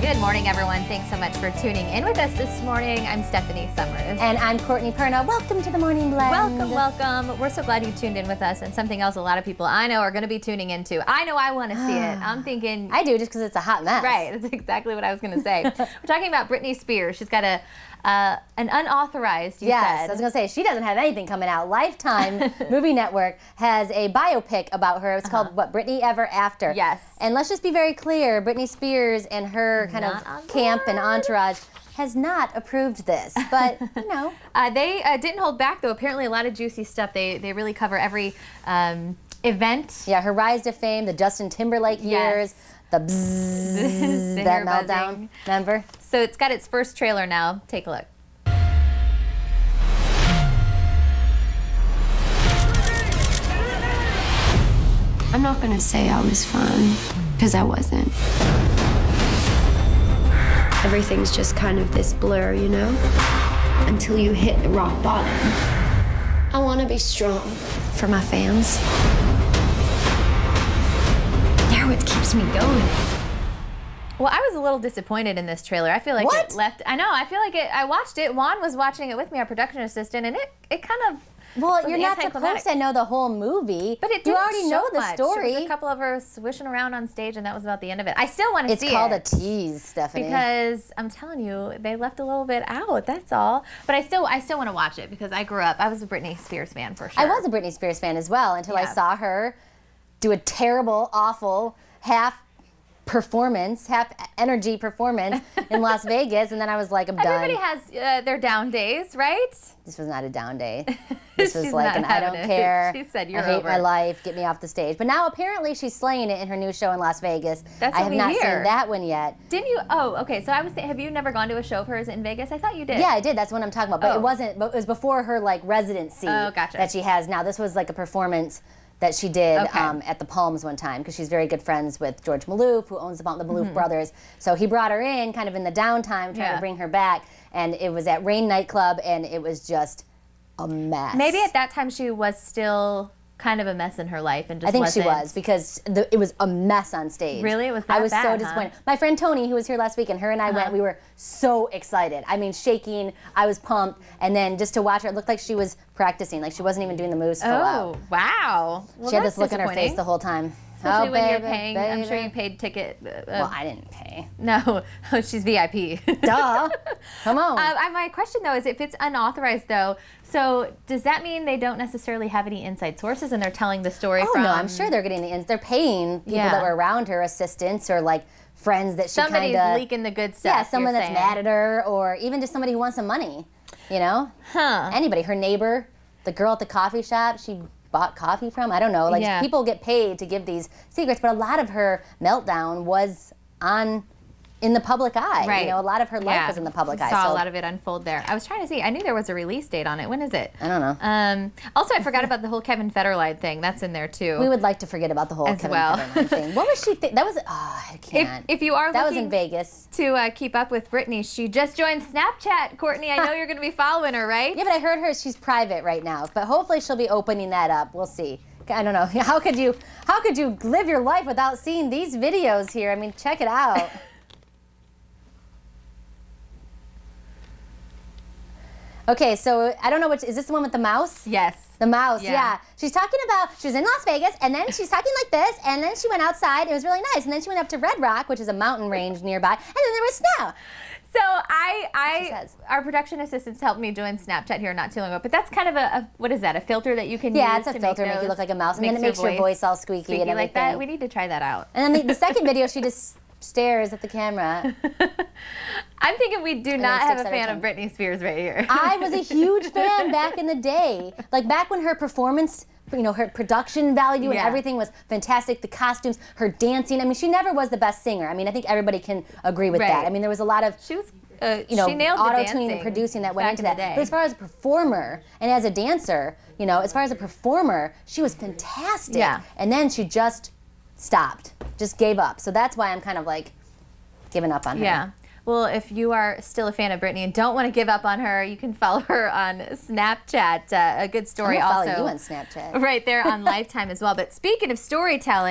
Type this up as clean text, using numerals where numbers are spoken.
Good morning, everyone. Thanks so much for tuning in with us this morning. I'm Stephanie Summers. And I'm Courtney Perna. Welcome to the Morning Blend. Welcome, welcome. We're so glad you tuned in with us, and something else a lot of people I know are going to be tuning into. I know I want to see it. I'm thinking... I do, just because it's a hot mess. Right, that's exactly what I was going to say. We're talking about Britney Spears. She's got an unauthorized, you yes, said. I was going to say, she doesn't have anything coming out. Lifetime Movie Network has a biopic about her. It's called, what, Britney Ever After. Yes. And let's just be very clear, Britney Spears and her kind of camp and entourage has not approved this, but, you know. They didn't hold back, though. Apparently a lot of juicy stuff. They really cover every event. Yeah, her rise to fame, the Justin Timberlake years, the bzzz, that meltdown, buzzing. Remember? So it's got its first trailer now. Take a look. I'm not gonna say I was fun, because I wasn't. Everything's just kind of this blur, you know? Until you hit the rock bottom. I wanna be strong for my fans. They're what keeps me going. Well, I was a little disappointed in this trailer. I feel like What? it left... I know, I feel like I watched it. Juan was watching it with me, our production assistant, and it kind of... Well, you're not supposed to know the whole movie. But it you didn't already know the much. story. There was a couple of her swishing around on stage, and that was about the end of it. I still want to see it. It's called a tease, Stephanie. Because I'm telling you, they left a little bit out. That's all. But I still want to watch it because I grew up. I was a Britney Spears fan for sure. I was a Britney Spears fan as well until I saw her do a terrible, awful half energy performance in Las Vegas, and then I was like, I'm done. Everybody has their down days, right? This was not a down day. This was She's like not I don't having it. care. She said, "You're I hate over my it." life. Get me off the stage. But now apparently she's slaying it in her new show in Las Vegas. That's I what have we not hear. seen that one yet. Didn't you? Oh, okay. So I was have you never gone to a show of hers in Vegas? I thought you did. Yeah, I did. That's what I'm talking about. But it wasn't. But it was before her like residency that she has now. This was like a performance that she did at the Palms one time because she's very good friends with George Maloof, who owns the Maloof Brothers. So he brought her in kind of in the downtime, trying to bring her back. And it was at Rain nightclub, and it was just a mess. Maybe at that time she was still kind of a mess in her life and just I think wasn't. she was because it was a mess on stage. Really? It was that I was bad, so disappointed. My friend Tony, who was here last week, and her and I went, we were so excited. I mean, shaking, I was pumped, and then just to watch her, it looked like she was practicing, like she wasn't even doing the moves full out. Oh, wow. Well, she had this look on her face the whole time. Especially when you're paying, I'm sure you paid ticket. Well, I didn't pay. No, she's VIP. Duh. Come on. My question, though, is if it's unauthorized, though, so does that mean they don't necessarily have any inside sources and they're telling the story from... no, I'm sure they're getting they're paying people that were around her, assistants or like friends that she kind of... Somebody's leaking the good stuff. Yeah, someone that's mad at her or even just somebody who wants some money, you know? Huh. Anybody. Her neighbor, the girl at the coffee shop, she bought coffee from, I don't know. Like people get paid to give these secrets, but a lot of her meltdown was in the public eye. Right. You know, a lot of her life was in the public eye. Saw a lot of it unfold there. I was trying to see. I knew there was a release date on it. When is it? I don't know. Also, I forgot about the whole Kevin Federline thing. That's in there too. We would like to forget about the whole Kevin Federline thing. What was she? That was. Oh, I can't. If you are that looking was in Vegas to keep up with Britney, she just joined Snapchat. Courtney, I know you're going to be following her, right? Yeah, but I heard she's private right now. But hopefully she'll be opening that up. We'll see. I don't know. How could you live your life without seeing these videos here? I mean, check it out. Okay, so I don't know which, is this the one with the mouse? Yes. The mouse, yeah. She's talking about, she was in Las Vegas, and then she's talking like this, and then she went outside, it was really nice, and then she went up to Red Rock, which is a mountain range nearby, and then there was snow. So our production assistants helped me join Snapchat here not too long ago, but that's kind of a what is that, a filter that you can use? Yeah, it's a filter, make you look like a mouse, and then it makes your voice all squeaky and everything. Like that. We need to try that out. And then the second video, she just stares at the camera. I'm thinking we do not have a fan of Britney Spears right here. I was a huge fan back in the day. Like back when her performance, you know, her production value and everything was fantastic. The costumes, her dancing. I mean, she never was the best singer. I mean, I think everybody can agree with that. I mean, there was a lot of, she was, you know, she nailed auto-tuning and producing that went into that. But as far as a performer and as a dancer, you know, as far as a performer, she was fantastic. Yeah. And then she just stopped, just gave up. So that's why I'm kind of like giving up on her. Yeah. Well, if you are still a fan of Britney and don't want to give up on her, you can follow her on Snapchat. A good story I'm gonna also. follow you on Snapchat. Right there on Lifetime as well. But speaking of storytelling,